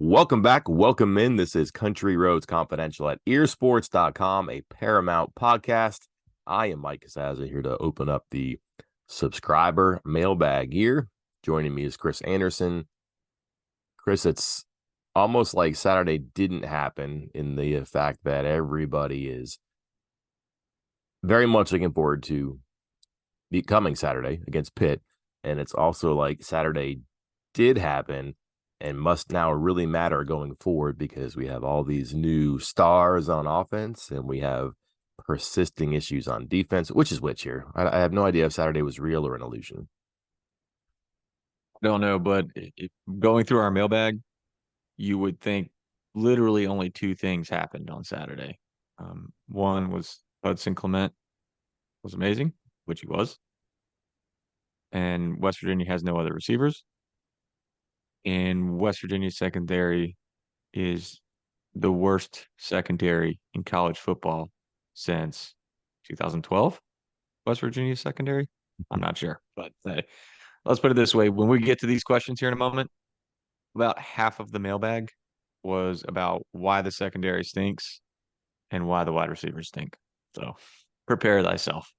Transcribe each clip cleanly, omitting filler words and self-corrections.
Welcome back. Welcome in. This is Country Roads Confidential at earsports.com, a Paramount podcast. I am Mike Casazza here to open up the subscriber mailbag here. Joining me is Chris Anderson. Chris, it's almost like Saturday didn't happen in the fact that everybody is very much looking forward to the coming Saturday against Pitt. And it's also like Saturday did happen and must now really matter going forward because we have all these new stars on offense and we have persisting issues on defense. Which is which here? I have no idea if Saturday was real or an illusion. Don't know, but going through our mailbag, you would think literally only two things happened on Saturday. One was Hudson Clement was amazing, which he was, and West Virginia has no other receivers. And West Virginia's secondary is the worst secondary in college football since 2012. West Virginia's secondary? I'm not sure, but let's put it this way. When we get to these questions here in a moment, about half of the mailbag was about why the secondary stinks and why the wide receivers stink. So prepare thyself.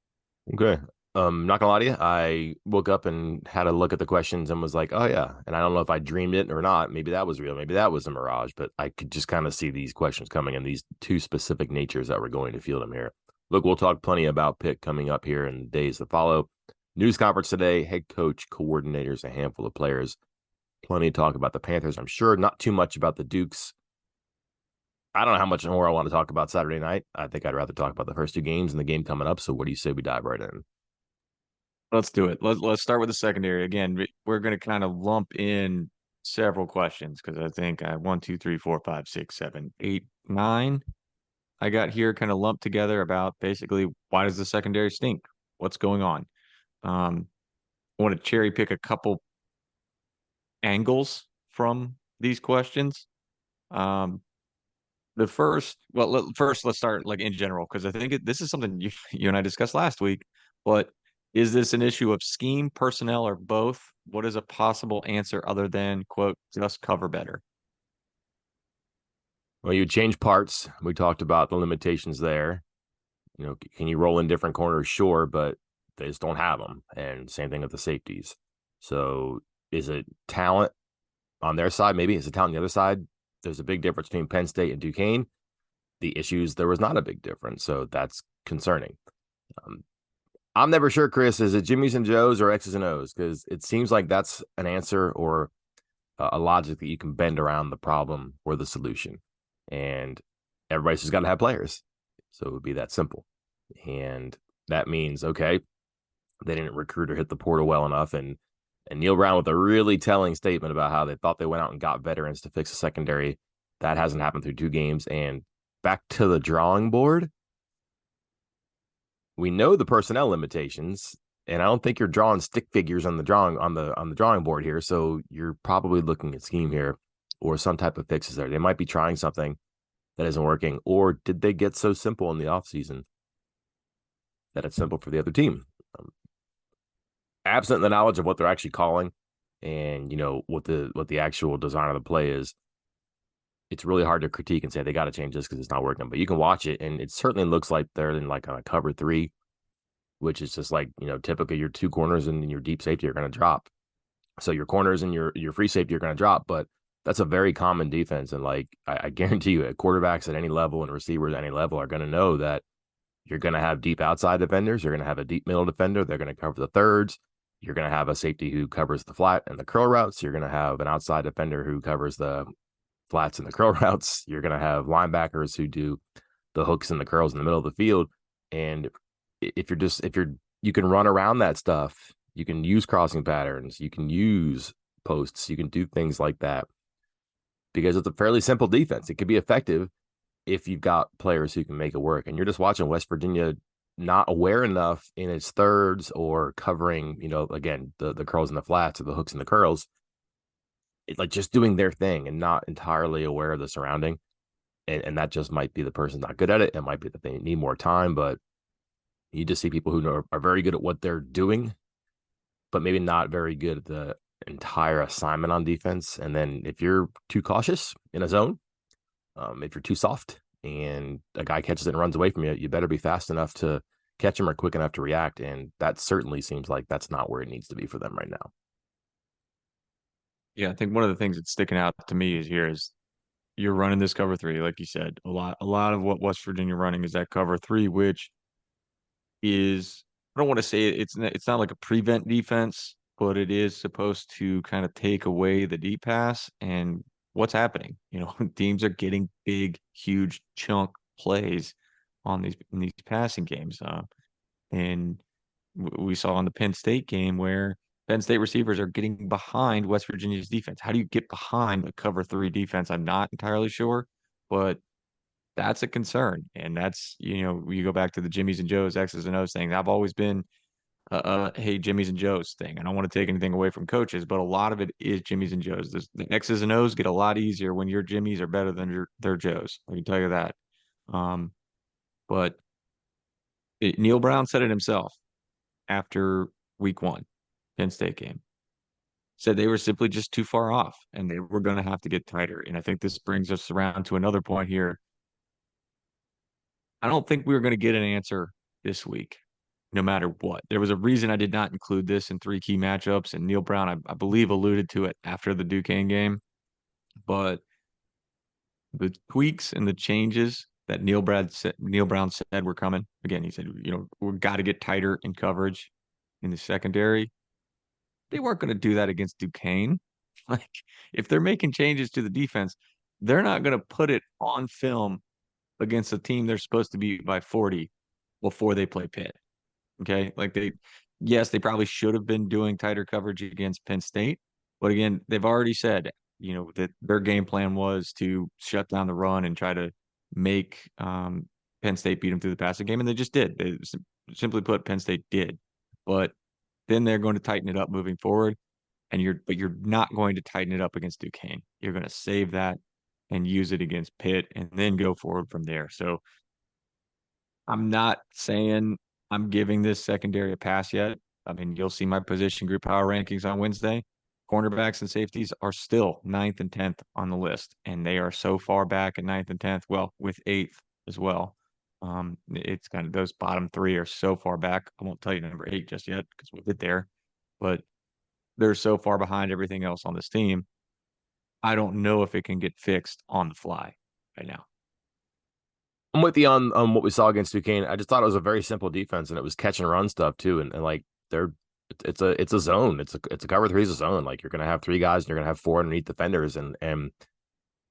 Okay. Not gonna lie to you, I woke up and had a look at the questions and was like, oh yeah. And I don't know if I dreamed it or not. Maybe that was real. Maybe that was a mirage, but I could just kind of see these questions coming in these two specific natures that we're going to field them here. Look, we'll talk plenty about Pitt coming up here in the days that follow. News conference today, head coach, coordinators, a handful of players. Plenty of talk about the Panthers, I'm sure. Not too much about the Dukes. I don't know how much more I want to talk about Saturday night. I think I'd rather talk about the first two games and the game coming up. So what do you say we dive right in? Let's do it. Let's start with the secondary. Again, we're going to kind of lump in several questions because I think 1, 2, 3, 4, 5, 6, 7, 8, 9. I got here kind of lumped together about basically why does the secondary stink? What's going on? I want to cherry pick a couple angles from these questions. Um, first let's start like in general because I think this is something you and I discussed last week. But is this an issue of scheme, personnel, or both? What is a possible answer other than quote just cover better? Well, you change parts. We talked about the limitations there. You know, can you roll in different corners? Sure, but they just don't have them. And same thing with the safeties. So is it talent on their side? Maybe is it talent on the other side? There's a big difference between Penn State and Duquesne. The issues, there was not a big difference. So that's concerning. Um, I'm never sure, Chris, is it Jimmy's and Joe's or X's and O's? Because it seems like that's an answer or a logic that you can bend around the problem or the solution. And everybody's just got to have players. So it would be that simple. And that means, okay, they didn't recruit or hit the portal well enough. And Neil Brown with a really telling statement about how they thought they went out and got veterans to fix the secondary. That hasn't happened through two games. And back to the drawing board. We know the personnel limitations, and I don't think you're drawing stick figures on the drawing board here. So you're probably looking at scheme here or some type of fixes there. They might be trying something that isn't working, or did they get so simple in the offseason that it's simple for the other team? Absent the knowledge of what they're actually calling and what the actual design of the play is, it's really hard to critique and say they got to change this because it's not working. But you can watch it, and it certainly looks like they're in like on a cover 3, which is just like typically your two corners and your deep safety are going to drop. So your corners and your free safety are going to drop, but that's a very common defense. And like I guarantee you, quarterbacks at any level and receivers at any level are going to know that you're going to have deep outside defenders. You're going to have a deep middle defender. They're going to cover the thirds. You're going to have a safety who covers the flat and the curl routes. You're going to have an outside defender who covers the flats and the curl routes. You're going to have linebackers who do the hooks and the curls in the middle of the field. And you can run around that stuff. You can use crossing patterns. You can use posts. You can do things like that because it's a fairly simple defense. It could be effective if you've got players who can make it work. And you're just watching West Virginia not aware enough in its thirds or covering, again, the curls and the flats or the hooks and the curls. It's like just doing their thing and not entirely aware of the surrounding. And that just might be the person's not good at it. It might be that they need more time, but you just see people who are very good at what they're doing, but maybe not very good at entire assignment on defense. And then if you're too cautious in a zone, if you're too soft and a guy catches it and runs away from you, you better be fast enough to catch him or quick enough to react. And that certainly seems like that's not where it needs to be for them right now. Yeah, I think one of the things that's sticking out to me is here is you're running this cover three, like you said. A lot of what West Virginia running is that cover three, which is I don't want to say it's not like a prevent defense, but it is supposed to kind of take away the deep pass. And what's happening? Teams are getting big, huge chunk plays on these passing games. And we saw in the Penn State game where Penn State receivers are getting behind West Virginia's defense. How do you get behind a cover three defense? I'm not entirely sure, but that's a concern. And that's, you go back to the Jimmys and Joes, X's and O's thing. I've always been, hey, Jimmys and Joes thing. I don't want to take anything away from coaches, but a lot of it is Jimmys and Joes. The X's and O's get a lot easier when your Jimmys are better than their Joes. I can tell you that. But Neil Brown said it himself after week one, Penn State game. Said they were simply just too far off and they were going to have to get tighter. And I think this brings us around to another point here. I don't think we were going to get an answer this week, no matter what. There was a reason I did not include this in three key matchups, and Neil Brown, I believe, alluded to it after the Duquesne game. But the tweaks and the changes that Neil Brown said were coming. Again, he said, we've got to get tighter in coverage in the secondary. They weren't going to do that against Duquesne. Like, if they're making changes to the defense, they're not going to put it on film against a team they're supposed to beat by 40 before they play Pitt. Okay. Like yes, they probably should have been doing tighter coverage against Penn State. But again, they've already said, that their game plan was to shut down the run and try to make Penn State beat them through the passing game. And they just did. They simply put, Penn State did. But then they're going to tighten it up moving forward. But you're not going to tighten it up against Duquesne. You're going to save that and use it against Pitt and then go forward from there. So I'm not saying I'm giving this secondary a pass yet. I mean, you'll see my position group power rankings on Wednesday. Cornerbacks and safeties are still ninth and 10th on the list, and they are so far back at ninth and 10th. Well, with eighth as well. It's kind of those bottom three are so far back. I won't tell you number 8 just yet because we'll get there, but they're so far behind everything else on this team. I don't know if it can get fixed on the fly right now. I'm with you on what we saw against Duquesne. I just thought it was a very simple defense, and it was catch and run stuff too. And like it's a zone. It's a cover three is a zone. Like you're gonna have 3 guys, and you're gonna have 4 underneath defenders. And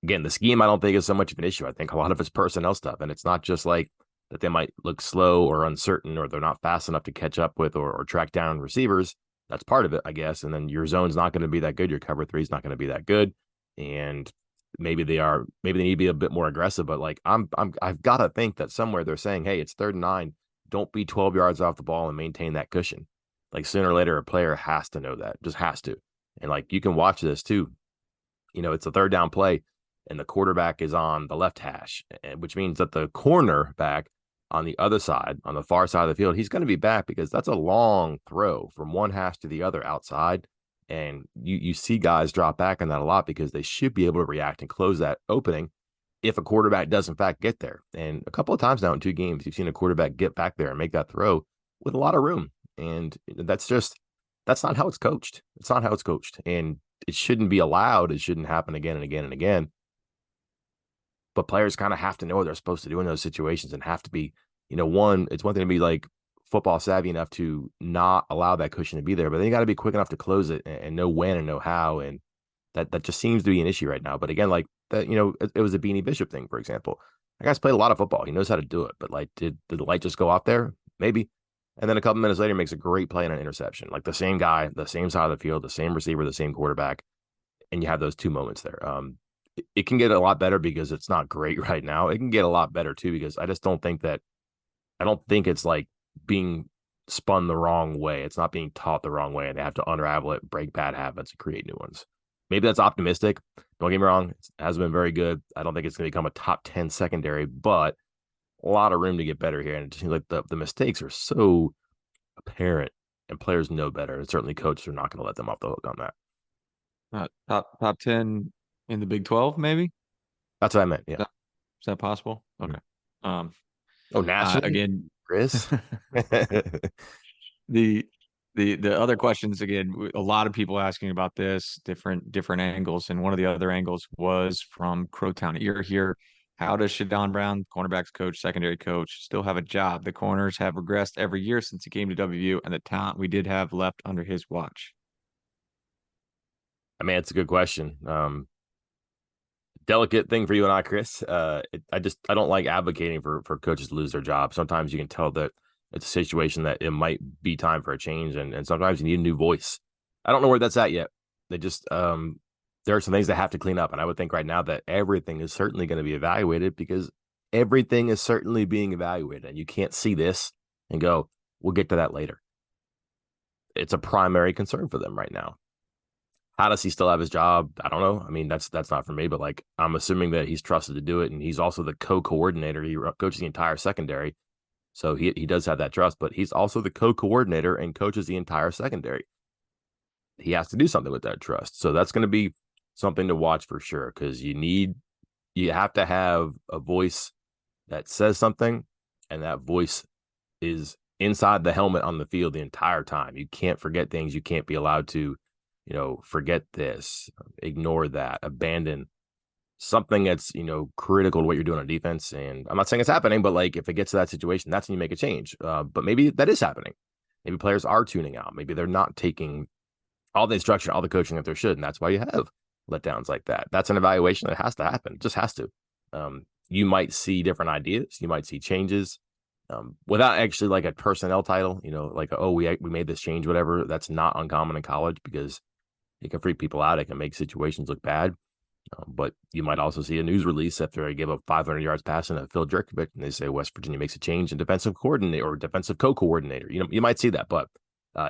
again, the scheme I don't think is so much of an issue. I think a lot of it's personnel stuff, and it's not just like that they might look slow or uncertain or they're not fast enough to catch up with or track down receivers. That's part of it, I guess. And then your zone's not going to be that good. Your cover three is not going to be that good. And maybe they need to be a bit more aggressive, but like I've got to think that somewhere they're saying, hey, it's 3rd and 9, don't be 12 yards off the ball and maintain that cushion. Like sooner or later a player has to know that, just has to. And like you can watch this too, it's a 3rd down play and the quarterback is on the left hash, which means that the cornerback on the other side, on the far side of the field, he's going to be back because that's a long throw from one hash to the other outside. And you see guys drop back on that a lot because they should be able to react and close that opening if a quarterback does in fact get there. And a couple of times now in 2 games, you've seen a quarterback get back there and make that throw with a lot of room. And that's not how it's coached. It's not how it's coached. And it shouldn't be allowed. It shouldn't happen again and again and again. But players kind of have to know what they're supposed to do in those situations and have to be, it's one thing to be like football savvy enough to not allow that cushion to be there, but then you got to be quick enough to close it and know when and know how. And that just seems to be an issue right now. But again, like that, it was a Beanie Bishop thing, for example. That guy's played a lot of football. He knows how to do it. But like, did the light just go off there? Maybe. And then a couple minutes later, makes a great play on an interception. Like the same guy, the same side of the field, the same receiver, the same quarterback. And you have those 2 moments there. It can get a lot better because it's not great right now. It can get a lot better too, because I don't think it's like being spun the wrong way. It's not being taught the wrong way, and they have to unravel it, break bad habits, and create new ones. Maybe that's optimistic. Don't get me wrong. It hasn't been very good. I don't think it's going to become a top 10 secondary, but a lot of room to get better here. And it just seems like the mistakes are so apparent and players know better. And certainly coaches are not going to let them off the hook on that. Top 10 in the Big 12, maybe? That's what I meant. Yeah. Is that possible? Mhm. Okay. Um, Oh, nationally, again, Chris. the the other questions again, a lot of people asking about this, different angles, and one of the other angles was from Crowtown Ear here. How does Shadon Brown, cornerbacks coach, secondary coach, still have a job? The corners have regressed every year since he came to WVU, and the talent we did have left under his watch. I mean, it's a good question. Delicate thing for you and I, Chris. I don't like advocating for coaches to lose their job. Sometimes you can tell that it's a situation that it might be time for a change, and sometimes you need a new voice. I don't know where that's at yet. They just there are some things that have to clean up, and I would think right now that everything is certainly going to be evaluated because everything is certainly being evaluated, and you can't see this and go, "We'll get to that later." It's a primary concern for them right now. How does he still have his job? I don't know. I mean, that's not for me, but like I'm assuming that he's trusted to do it, and he's also the co-coordinator. He coaches the entire secondary, so he does have that trust. But he's also the co-coordinator and coaches the entire secondary. He has to do something with that trust. So that's going to be something to watch for sure because you have to have a voice that says something, and that voice is inside the helmet on the field the entire time. You can't forget things. You can't be allowed to, forget this, ignore that, abandon something that's, critical to what you're doing on defense. And I'm not saying it's happening, but like if it gets to that situation, that's when you make a change. But maybe that is happening. Maybe players are tuning out. Maybe they're not taking all the instruction, all the coaching that they should. And that's why you have letdowns like that. That's an evaluation that has to happen. It just has to. You might see different ideas. You might see changes without actually like a personnel title, like, oh, we made this change, whatever. That's not uncommon in college because it can freak people out. It can make situations look bad. But you might also see a news release after I give up 500 yards passing to Phil Jerkovic, and they say West Virginia makes a change in defensive coordinator or defensive co-coordinator. You might see that, but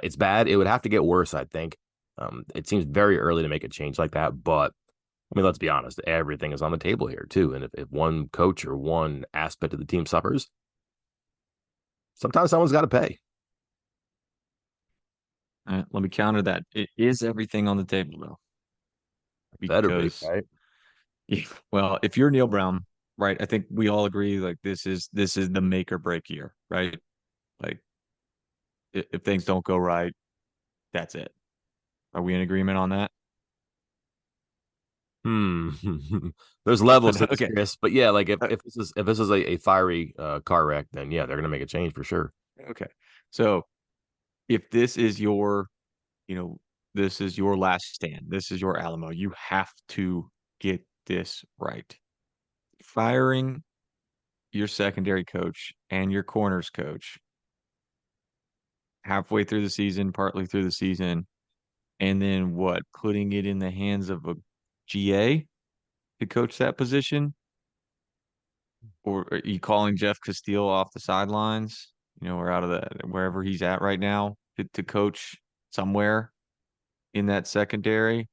it's bad. It would have to get worse, I think. It seems very early to make a change like that, but I mean, let's be honest. Everything is on the table here too, and if one coach or one aspect of the team suffers, sometimes someone's got to pay. Let me counter that. It is everything on the table though, Better be because right. well, if you're Neil Brown, right, I think we all agree like this is the make or break year, right? Like if things don't go right, that's it. Are we in agreement on that? Hmm. There's levels to this, Okay. Chris. But yeah, like if, uh, if this is a fiery car wreck, then yeah, they're gonna make a change for sure. Okay. So if this is you know, this is your last stand, this is your Alamo, you have to get this right. Firing your secondary coach and your corners coach halfway through the season, partly through the season, and then what? Putting it in the hands of a GA to coach that position, or are you calling Jeff Castile off the sidelines, or out of the wherever he's at right now to coach somewhere in that secondary?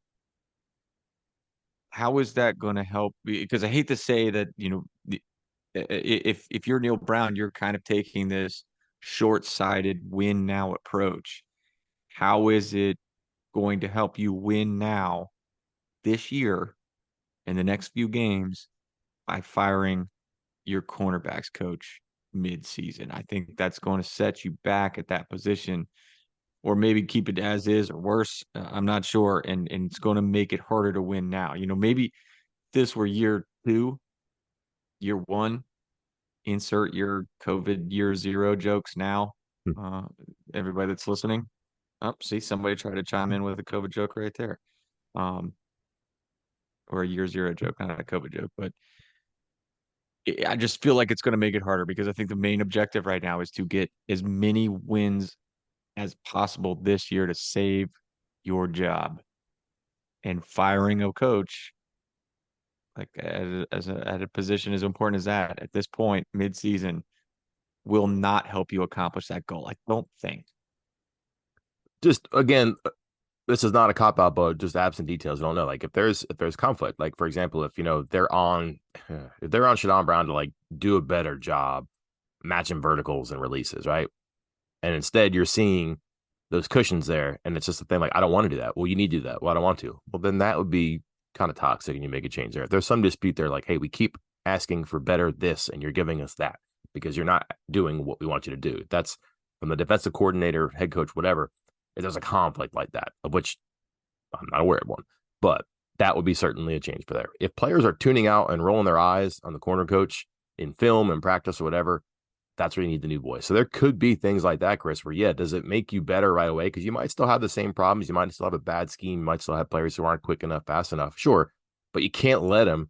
How is that going to help? Because I hate to say that, if you're Neil Brown, you're kind of taking this short-sighted win now approach. How is it going to help you win now this year in the next few games by firing your cornerbacks coach mid-season? I think that's going to set you back at that position, or maybe keep it as is or worse. I'm not sure, and it's going to make it harder to win now. Maybe this were year two, year one. Insert your COVID year zero jokes now. Uh, Everybody that's listening. Oh, see, somebody tried to chime in with a COVID joke right there. Um, or a year zero joke, not a COVID joke, but I just feel like it's going to make it harder because I think the main objective right now is to get as many wins as possible this year to save your job. And firing a coach, like at a position as important as that at this point, mid-season, will not help you accomplish that goal. I don't think. Just again, this is not a cop out, but just absent details. I don't know. Like if there's conflict, like for example, if they're on if they're on Shadon Brown to like do a better job matching verticals and releases, right? And instead you're seeing those cushions there, and it's just a thing like I don't want to do that. Well, you need to do that. Well, I don't want to. Well, then that would be kind of toxic, and you make a change there. If there's some dispute there, like, hey, we keep asking for better this, and you're giving us that because you're not doing what we want you to do. That's from the defensive coordinator, head coach, whatever. If there's a conflict like that, of which I'm not aware of one, but that would be certainly a change for there. If players are tuning out and rolling their eyes on the corner coach in film and practice or whatever, that's where you need the new voice. So there could be things like that, Chris, where, yeah, does it make you better right away? Because you might still have the same problems. You might still have a bad scheme. You might still have players who aren't quick enough, fast enough. Sure. But you can't let them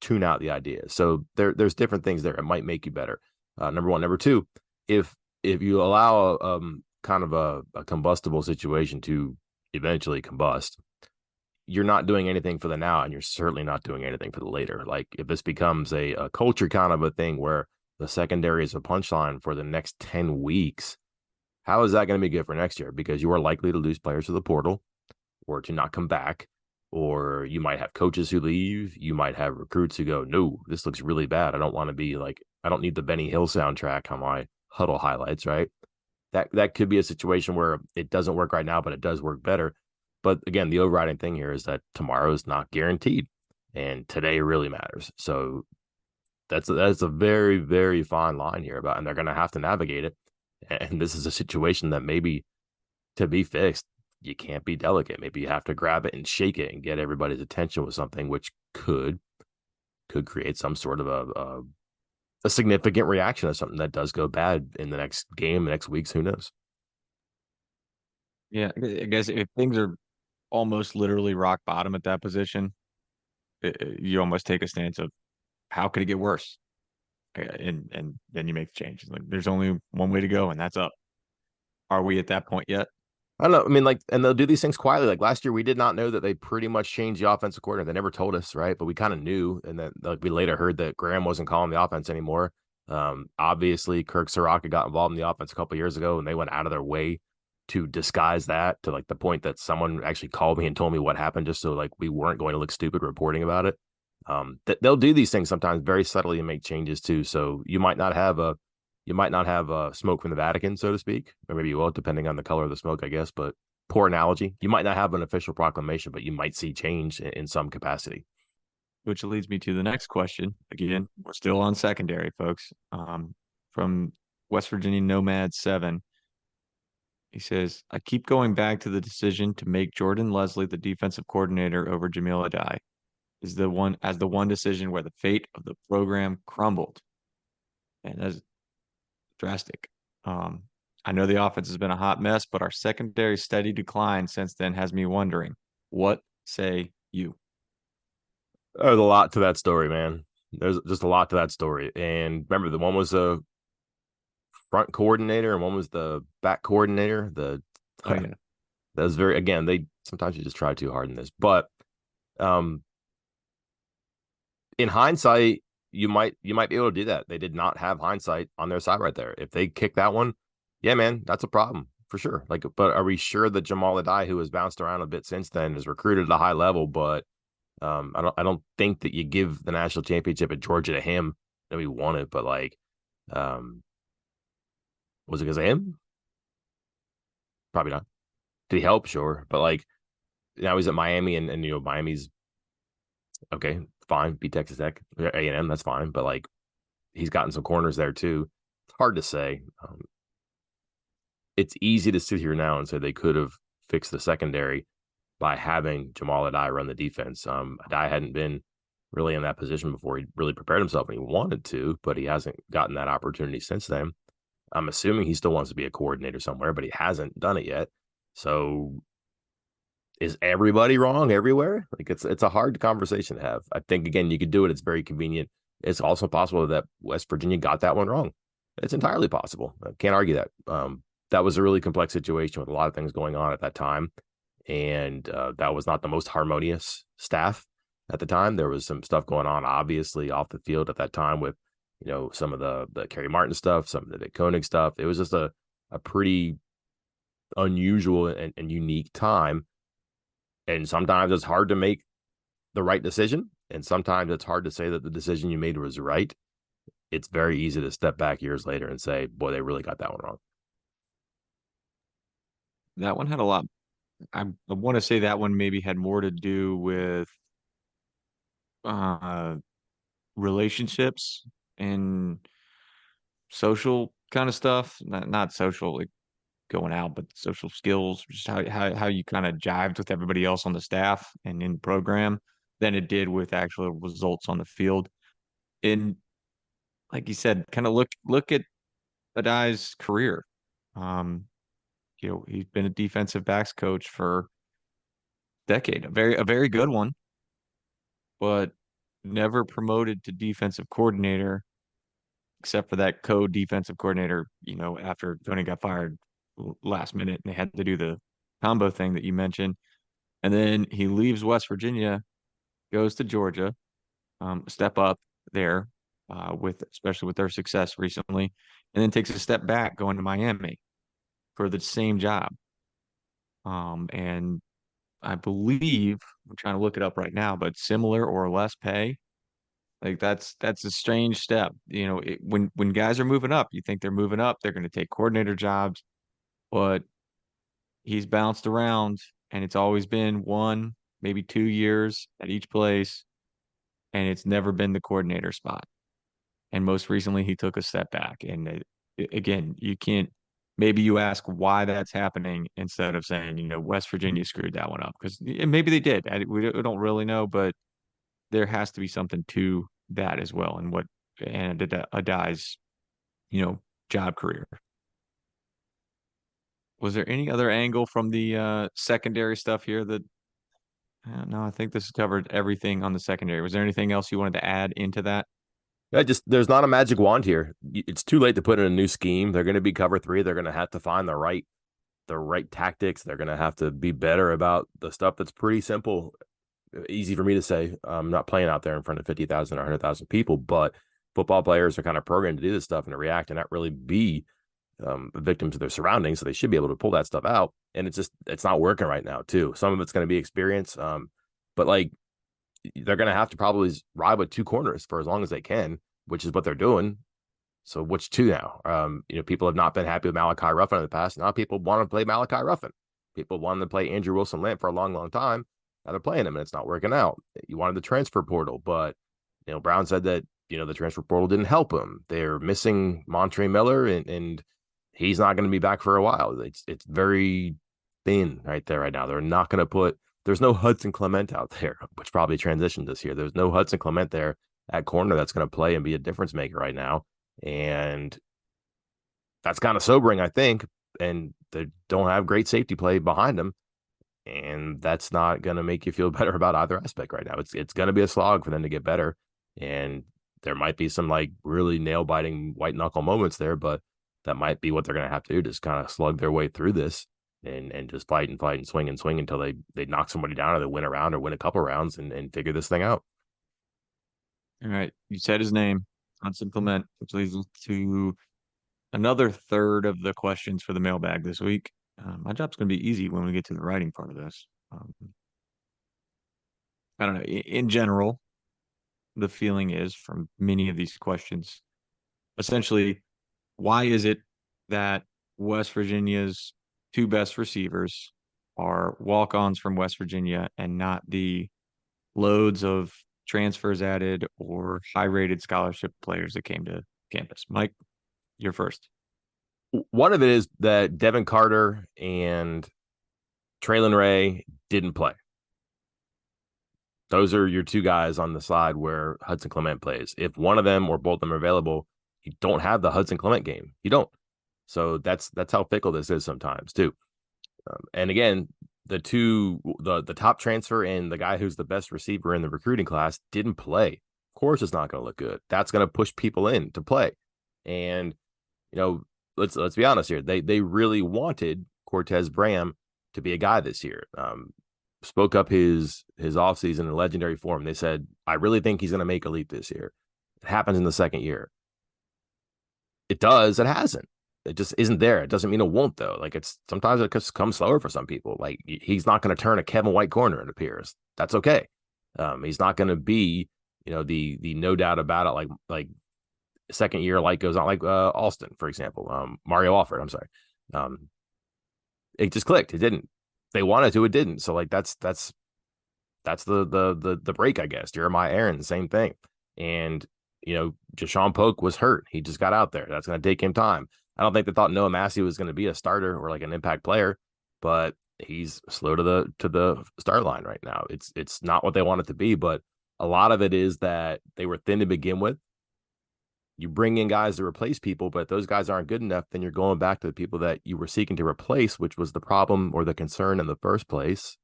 tune out the ideas. So there's different things there. It might make you better. Number one. Number two, if you allow kind of a combustible situation to eventually combust, you're not doing anything for the now, and you're certainly not doing anything for the later. Like if this becomes a culture kind of a thing where the secondary is a punchline for the next 10 weeks, how is that going to be good for next year? Because you are likely to lose players to the portal or to not come back, or you might have coaches who leave. You might have recruits who go, no, this looks really bad. I don't want to be like, I don't need the Benny Hill soundtrack on my huddle highlights, right? That could be a situation where it doesn't work right now, but it does work better. But again, the overriding thing here is that tomorrow is not guaranteed, and today really matters. So that's a very, very fine line here about, and they're going to have to navigate it. And this is a situation that maybe to be fixed, you can't be delicate. Maybe you have to grab it and shake it and get everybody's attention with something, which could create some sort of a significant reaction to something that does go bad in the next game, the next weeks. Who knows? Yeah, I guess if things are almost literally rock bottom at that position, you almost take a stance of how could it get worse? And then you make the change. Like there's only one way to go, and that's up. Are we at that point yet? I don't know. I mean, like, and they'll do these things quietly. Like last year, we did not know that they pretty much changed the offensive coordinator. They never told us, right? But we kind of knew, and then like we later heard that Graham wasn't calling the offense anymore. Obviously, Kirk Soraka got involved in the offense a couple of years ago, and they went out of their way to disguise that to like the point that someone actually called me and told me what happened, just so like we weren't going to look stupid reporting about it. They'll do these things sometimes very subtly and make changes too. So you might not have smoke from the Vatican, so to speak, or maybe you will, depending on the color of the smoke, I guess. But poor analogy. You might not have an official proclamation, but you might see change in some capacity. Which leads me to the next question. Again, we're still on secondary, folks. From West Virginia Nomad 7. He says, I keep going back to the decision to make Jordan Leslie the defensive coordinator over Jamil Adai is the one decision where the fate of the program crumbled. And that's drastic. I know the offense has been a hot mess, but our secondary steady decline since then has me wondering, what say you? There's a lot to that story, man. There's just a lot to that story. And remember, the one was a front coordinator and one was the back coordinator. Oh yeah. That was very, again, they sometimes you just try too hard in this. But in hindsight, you might be able to do that. They did not have hindsight on their side right there. If they kick that one, yeah, man, that's a problem for sure. Like, but are we sure that Jamal Adai, who has bounced around a bit since then, is recruited at a high level? But I don't think that you give the national championship at Georgia to him. No, he won it, but like, was it because of him? Probably not. Did he help? Sure, but like now he's at Miami, and you know Miami's okay, fine. Beat Texas Tech, A&M, that's fine. But like he's gotten some corners there too. It's hard to say. It's easy to sit here now and say they could have fixed the secondary by having Jamal Adai run the defense. Adai hadn't been really in that position before. He really prepared himself and he wanted to, but he hasn't gotten that opportunity since then. I'm assuming he still wants to be a coordinator somewhere, but he hasn't done it yet. So is everybody wrong everywhere? Like it's a hard conversation to have. I think again, you could do it. It's very convenient. It's also possible that West Virginia got that one wrong. It's entirely possible. I can't argue that. That was a really complex situation with a lot of things going on at that time. And that was not the most harmonious staff at the time. There was some stuff going on, obviously, off the field at that time with, you know, some of the Kerry Martin stuff, some of the Vic Koenig stuff. It was just a pretty unusual and unique time. And sometimes it's hard to make the right decision. And sometimes it's hard to say that the decision you made was right. It's very easy to step back years later and say, boy, they really got that one wrong. that one had a lot. I want to say that one maybe had more to do with uh relationships and social kind of stuff. Not social like going out, but social skills, just how you kind of jived with everybody else on the staff and in the program than it did with actual results on the field. And like you said, kind of look at Adai's career. Um, he's been a defensive backs coach for a decade, a very good one, but never promoted to defensive coordinator except for that co-defensive coordinator, after Tony got fired last minute and they had to do the combo thing that you mentioned. And then he leaves West Virginia, goes to Georgia, step up there with especially with their success recently, and then takes a step back going to Miami for the same job. And I believe I'm trying to look it up right now, but similar or less pay. Like that's a strange step. When guys are moving up, you think they're moving up, they're going to take coordinator jobs, but he's bounced around and it's always been 1, maybe 2 years at each place, and it's never been the coordinator spot. And most recently, he took a step back. And again, you can't. Maybe you ask why that's happening instead of saying, West Virginia screwed that one up because maybe they did. We don't really know, but there has to be something to that as well. And Adai's, you know, job career. Was there any other angle from the secondary stuff here that? No, I think this has covered everything on the secondary. Was there anything else you wanted to add into that? Yeah, just there's not a magic wand here. It's too late to put in a new scheme. They're going to be cover three. They're going to have to find the right tactics. They're going to have to be better about the stuff that's pretty simple, easy for me to say. I'm not playing out there in front of 50,000 or 100,000 people, but football players are kind of programmed to do this stuff and to react and not really be victims of their surroundings. So they should be able to pull that stuff out. And it's not working right now, too. Some of it's going to be experience. But like they're going to have to probably ride with two corners for as long as they can, which is what they're doing. So which two now? People have not been happy with Malachi Ruffin in the past. Now people want to play Malachi Ruffin. People wanted to play Andrew Wilson Lamp for a long, long time. Now they're playing him and it's not working out. You wanted the transfer portal, but Brown said that the transfer portal didn't help him. They're missing Montre Miller and he's not going to be back for a while. It's very thin right there right now. They're not going to put. There's no Hudson Clement out there, which probably transitioned this year. There's no Hudson Clement there at corner that's going to play and be a difference maker right now. And that's kind of sobering, I think. And they don't have great safety play behind them. And that's not going to make you feel better about either aspect right now. It's going to be a slog for them to get better. And there might be some like really nail biting white knuckle moments there, but that might be what they're going to have to do, just kind of slug their way through this and just fight and swing until they knock somebody down or they win a round or win a couple rounds and figure this thing out. All right, you said his name, Hudson Clement, which leads us to another third of the questions for the mailbag this week. My job's going to be easy when we get to the writing part of this. I don't know. In general, the feeling is from many of these questions, essentially, why is it that West Virginia's two best receivers are walk-ons from West Virginia and not the loads of transfers added or high-rated scholarship players that came to campus? Mike, you're first. One of it is that Devin Carter and Traylon Ray didn't play. Those are your two guys on the side where Hudson Clement plays. If one of them or both of them are available, you don't have the Hudson Clement game. You don't. So that's how fickle this is sometimes too. And again, the top transfer and the guy who's the best receiver in the recruiting class didn't play. Of course, it's not going to look good. That's going to push people in to play. And let's be honest here. They really wanted Cortez Bram to be a guy this year. Spoke up his offseason in legendary form. They said, I really think he's going to make a leap this year. It happens in the second year. It does. It hasn't. It just isn't there. It doesn't mean it won't, though. Like sometimes it just comes slower for some people. Like he's not going to turn a Kevin White corner, it appears. That's okay. He's not going to be, the no doubt about it, like second year light goes on, like Alston, for example. Mario Alford, I'm sorry. It just clicked. It didn't. They wanted to, it didn't. So like that's the break, I guess. Jeremiah Aaron, same thing. And Jashawn Polk was hurt. He just got out there. That's going to take him time. I don't think they thought Noah Massey was going to be a starter or like an impact player, but he's slow to the start line right now. It's not what they want it to be, but a lot of it is that they were thin to begin with. You bring in guys to replace people, but if those guys aren't good enough, then you're going back to the people that you were seeking to replace, which was the problem or the concern in the first place.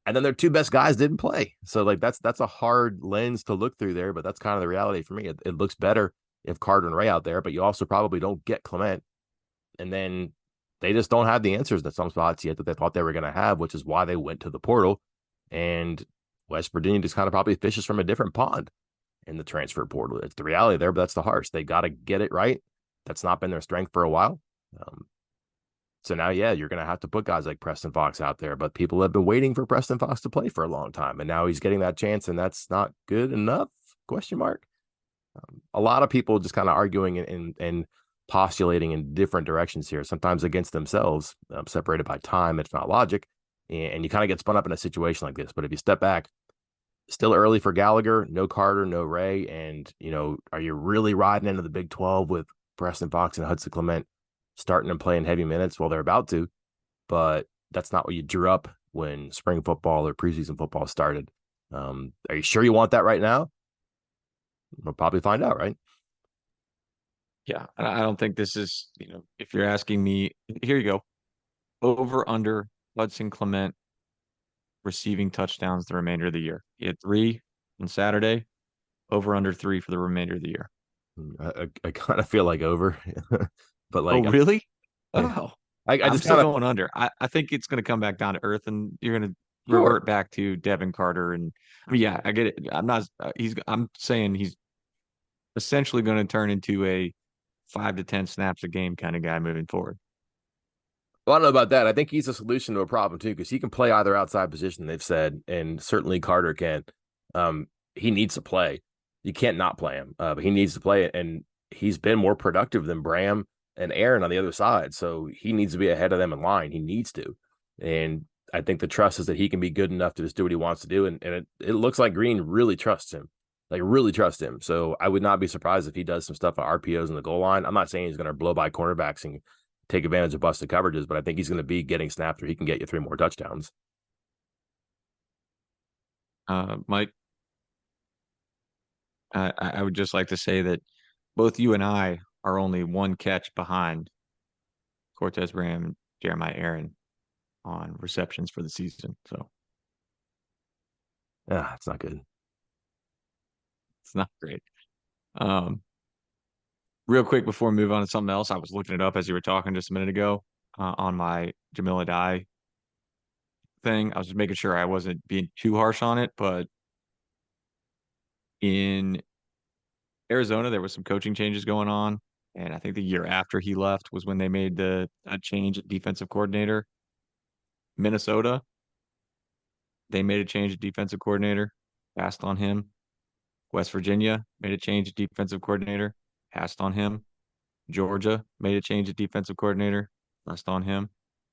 And then their two best guys didn't play. So like that's a hard lens to look through there, but that's kind of the reality for me. It looks better if Carter and Ray out there, but you also probably don't get Clement. And then they just don't have the answers in some spots yet that they thought they were going to have, which is why they went to the portal. And West Virginia just kind of probably fishes from a different pond in the transfer portal. It's the reality there, but that's the harsh. They got to get it right. That's not been their strength for a while. So now, yeah, you're going to have to put guys like Preston Fox out there, but people have been waiting for Preston Fox to play for a long time, and now he's getting that chance, and that's not good enough? Question mark. A lot of people just kind of arguing and postulating in different directions here, sometimes against themselves, separated by time, if not logic, and you kind of get spun up in a situation like this. But if you step back, still early for Gallagher, no Carter, no Ray, and are you really riding into the Big 12 with Preston Fox and Hudson Clement starting and playing heavy minutes? Well, they're about to, but that's not what you drew up when spring football or preseason football started. Are you sure you want that right now? We'll probably find out, right? Yeah, I don't think this is, if you're asking me, here you go. Over under Hudson Clement receiving touchdowns the remainder of the year. He had 3 on Saturday, over under 3 for the remainder of the year. I kind of feel like over, but Oh, like really? I, Oh, I I'm just still kind of going under. I think it's going to come back down to earth, and you're going to sure. revert back to Devin Carter. And I mean, yeah, I get it. I'm not. I'm saying he's essentially going to turn into a 5 to 10 snaps a game kind of guy moving forward. Well, I don't know about that. I think he's a solution to a problem too, because he can play either outside position, they've said, and certainly Carter can. He needs to play. You can't not play him, but he needs to play it. And he's been more productive than Bram and Aaron on the other side. So he needs to be ahead of them in line. He needs to. And I think the trust is that he can be good enough to just do what he wants to do. And it looks like Green really trusts him, like really trusts him. So I would not be surprised if he does some stuff at RPOs in the goal line. I'm not saying he's going to blow by cornerbacks and take advantage of busted coverages, but I think he's going to be getting snaps where he can get you 3 more touchdowns. Mike, I would just like to say that both you and I are only one catch behind Cortez Bram and Jeremiah Aaron on receptions for the season. So Yeah, it's not good. it's not great. Um, Real quick before we move on to something else, I was looking it up as you were talking just a minute ago on my Jamil Adai thing. I was just making sure I wasn't being too harsh on it, but in Arizona, there was some coaching changes going on. And I think the year after he left was when they made a change at defensive coordinator. Minnesota, they made a change at defensive coordinator, passed on him. West Virginia made a change at defensive coordinator, passed on him. Georgia made a change at defensive coordinator, passed on him.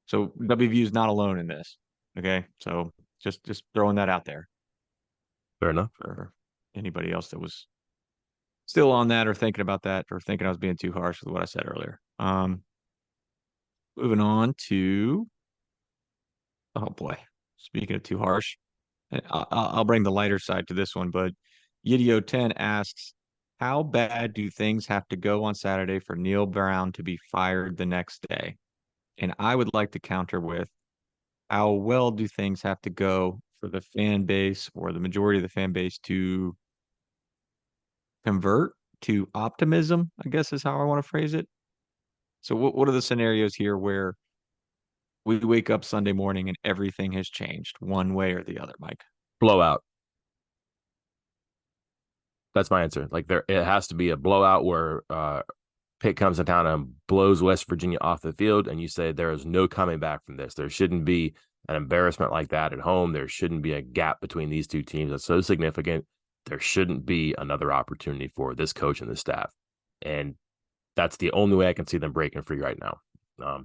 So WVU is not alone in this. Okay, so just throwing that out there Fair enough. for anybody else that was still on that or thinking about that or thinking I was being too harsh with what I said earlier. Moving on to, oh boy, speaking of too harsh, I'll bring the lighter side to this one, but Yidio 10 asks, how bad do things have to go on Saturday for Neil Brown to be fired the next day? And I would like to counter with, how well do things have to go for the fan base or the majority of the fan base to convert to optimism, I guess is how I want to phrase it. So what are the scenarios here where we wake up Sunday morning and everything has changed one way or the other, Mike? Blowout. That's my answer. Like it has to be a blowout where Pitt comes to town and blows West Virginia off the field, and you say there is no coming back from this. There shouldn't be an embarrassment like that at home. There shouldn't be a gap between these two teams that's so significant. There shouldn't be another opportunity for this coach and the staff. And that's the only way I can see them breaking free right now.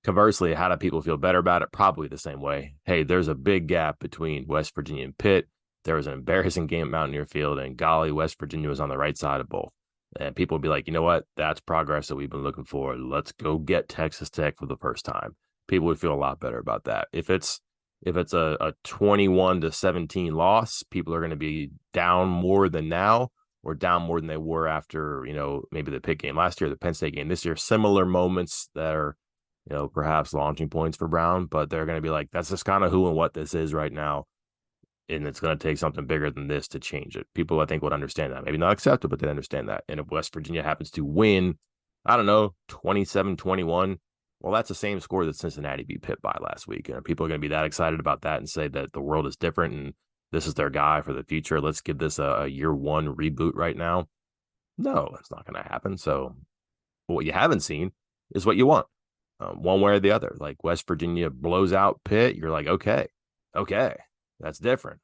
Conversely, how do people feel better about it? Probably the same way. Hey, there's a big gap between West Virginia and Pitt. There was an embarrassing game at Mountaineer Field, and golly, West Virginia was on the right side of both. And people would be like, you know what? That's progress that we've been looking for. Let's go get Texas Tech for the first time. People would feel a lot better about that. If it's a 21-17 loss, people are going to be down more than now, or down more than they were after, maybe the Pitt game last year, the Penn State game this year. Similar moments that are, perhaps launching points for Brown, but they're going to be like, that's just kind of who and what this is right now. And it's going to take something bigger than this to change it. People, I think, would understand that. Maybe not accept it, but they understand that. And if West Virginia happens to win, I don't know, 27-21, well, that's the same score that Cincinnati beat Pitt by last week. And are people going to be that excited about that and say that the world is different and this is their guy for the future? Let's give this a year one reboot right now. No, that's not going to happen. So what you haven't seen is what you want. One way or the other. Like West Virginia blows out Pitt, you're like, okay, that's different.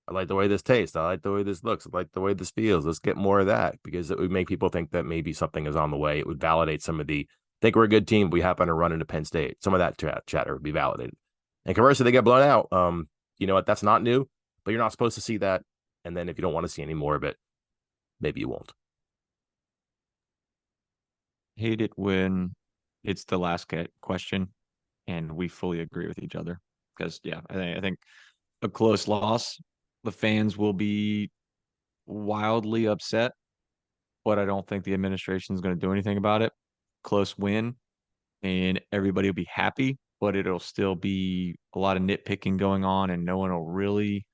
I like the way this tastes. I like the way this looks. I like the way this feels. Let's get more of that, because it would make people think that maybe something is on the way. It would validate some of the, think we're a good team. We happen to run into Penn State. Some of that chatter would be validated. And conversely, they get blown out. You know what? That's not new, but you're not supposed to see that. And then if you don't want to see any more of it, maybe you won't. Hate it when it's the last question and we fully agree with each other. Because yeah, I think a close loss, the fans will be wildly upset, but I don't think the administration is going to do anything about it. Close win, and everybody will be happy, but it'll still be a lot of nitpicking going on, and no one will really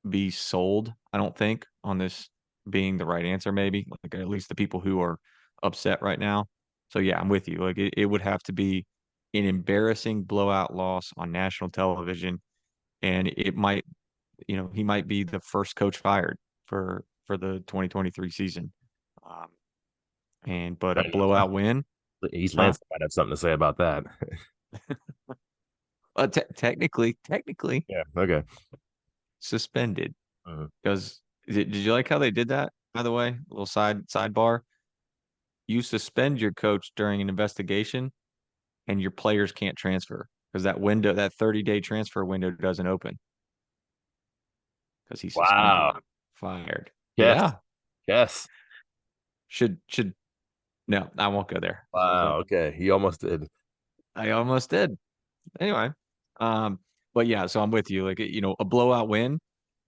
be sold, I don't think, on this being the right answer, maybe. Like at least the people who are upset right now. So yeah, I'm with you. Like it would have to be an embarrassing blowout loss on national television, and it might, he might be the first coach fired for the 2023 season. Um, but a blowout win, East huh? Lansing might have something to say about that. Technically Yeah. Okay. suspended. Mhm. Because did you like how they did that? By the way, a little sidebar. You suspend your coach during an investigation, and your players can't transfer because that 30-day transfer window doesn't open because he's suspended, Wow. fired. Yes. Yeah, Yes. should no, I won't go there. Wow. Okay. He almost did. I almost did. Anyway, um, but yeah, so I'm with you. Like a blowout win,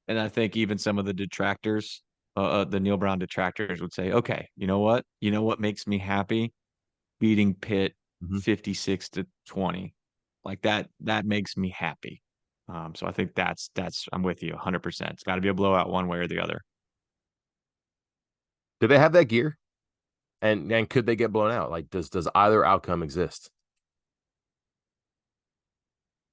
and I think even some of the detractors, the Neil Brown detractors, would say, okay, you know what? You know what makes me happy? Beating Pitt Mhm. 56-20. Like that makes me happy. So I think that's I'm with you 100%. It's got to be a blowout one way or the other. Do they have that gear? And could they get blown out? Like, does either outcome exist?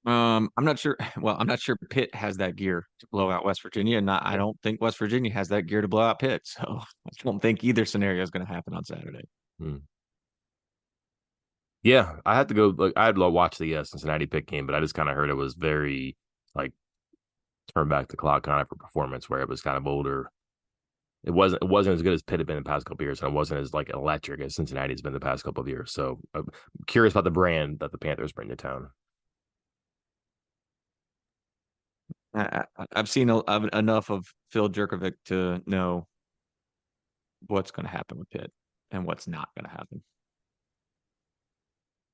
I'm not sure. Well, I'm not sure Pitt has that gear to blow out West Virginia, and I Yeah. don't think West Virginia has that gear to blow out Pitt. So I don't think either scenario is going to happen on Saturday. Hmm. Yeah, I had to go. Like, I had to watch the Cincinnati Pitt game, but I just kind of heard it was very like turn back the clock kind of a performance where it was kind of older. It wasn't as good as Pitt had been in the past couple of years, and it wasn't as like electric as Cincinnati's been the past couple of years. So I'm curious about the brand that the Panthers bring to town. I've seen enough of Phil Jerkovic to know what's going to happen with Pitt and what's not going to happen.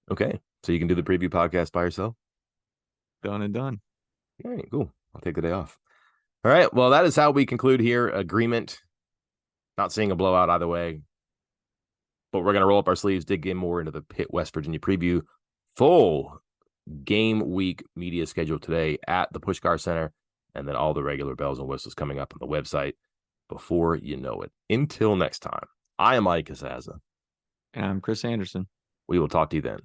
Okay, so you can do the preview podcast by yourself. Done and done. All right, cool. I'll take the day off. All right. Well, that is how we conclude here. Agreement. Not seeing a blowout either way, but we're gonna roll up our sleeves, dig in more into the Pitt West Virginia preview. Full game week media schedule today at the Pushkar Center, and then all the regular bells and whistles coming up on the website before you know it. Until next time, I am Mike Kazaza. And I'm Chris Anderson. We will talk to you then.